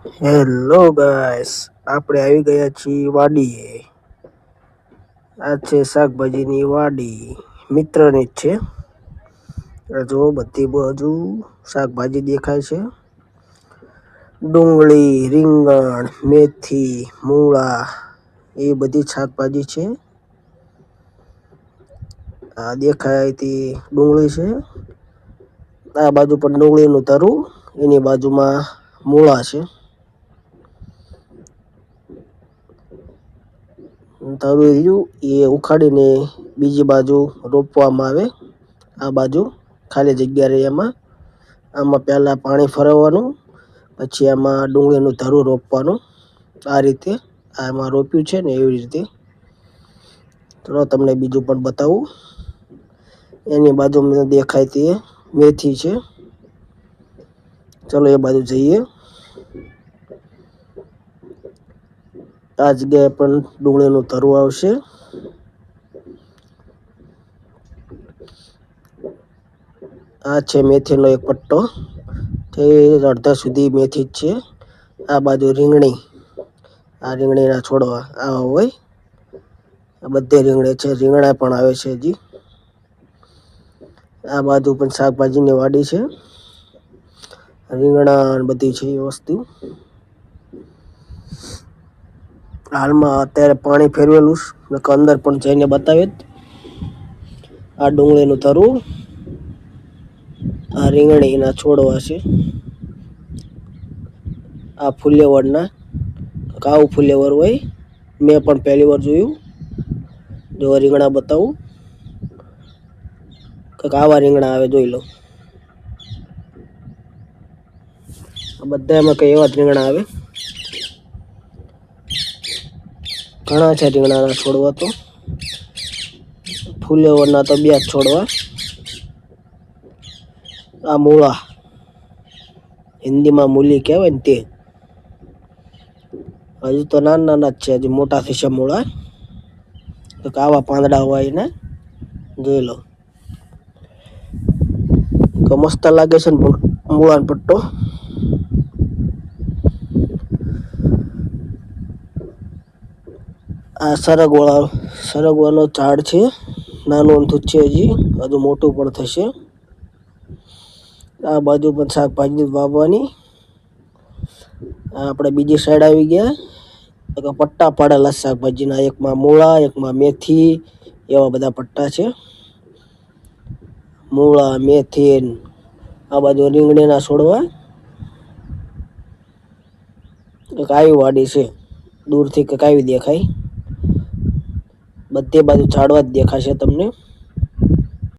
Hello guys, આપણે આવી ગયા છીએ વાડીએ. આ છે શાકભાજીની વાડી, મિત્રની જ છે. જો બધી બાજુ શાકભાજી દેખાય છે. ડુંગળી, રીંગણ, મેથી, મૂળા એ બધી શાકભાજી છે. આ દેખાય તે ડુંગળી છે. આ બાજુ પણ ડુંગળીનું તરું, એની બાજુમાં મૂળા છે. તરું રહ્યું એ ઉખાડીને બીજી બાજુ રોપવામાં આવે. આ બાજુ ખાલી જગ્યા રહે એમાં. આમાં પહેલાં પાણી ફરવવાનું, પછી આમાં ડુંગળીનું તરું રોપવાનું. આ રીતે આમાં રોપ્યું છે ને એવી રીતે. ચલો તમને બીજું પણ બતાવું. એની બાજુમાં દેખાય તે મેથી છે. ચલો એ બાજુ જઈએ. આ જગ્યાએ પણ ડુંગળીનું તરું આવશે. આ છે મેથીનો એક પટ્ટો. તે અડધા સુધી મેથી જ છે. આ બાજુ રીંગણી. આ રીંગણીના છોડવા આવા હોય. આ બધે રીંગણી છે, રીંગણા પણ આવે છે હજી. આ બાજુ પણ શાકભાજીની વાડી છે. રીંગણા બધી છે એ વસ્તુ. હાલમાં અત્યારે પાણી ફેરવેલું છે, અંદર પણ જઈને બતાવે. આ ડુંગળીનું તરું, આ રીંગણીના છોડવા છે. આ ફુલેવરના આવું ફુલેવર હોય. મેં પણ પહેલી વાર જોયું. જો રીંગણા બતાવું. આવા રીંગણા આવે જોઈ લો. બધા એમાં કઈ એવા જ રીંગણા આવે. ઘણા છે રીંગણાના છોડવા તો. ફુલેવરના તો 2 જ છોડવા. આ મૂળા, હિન્દીમાં મૂલી કહેવાય ને તે. હજુ તો નાના જ છે, હજી મોટા થશે મૂળા. આવા પાંદડા હોય એને જોઈ લો. મસ્ત લાગે છે ને મૂળાનો પટ્ટો. આ સરગવાનો ઝાડ છે. નાનું અમથું છે હજી, હજુ મોટું પણ થશે. આ બાજુ પણ શાકભાજી વાવવાની. આપણે બીજી સાઈડ આવી ગયા. પટ્ટા પાડેલા શાકભાજીના, એકમાં મૂળા, એકમાં મેથી, એવા બધા પટ્ટા છે. મૂળા, મેથી, આ બાજુ રીંગણીના છોડવા. આવી વાડી છે. દૂરથી આવી દેખાય. બધી બાજુ ઝાડવા જ દેખાશે તમને.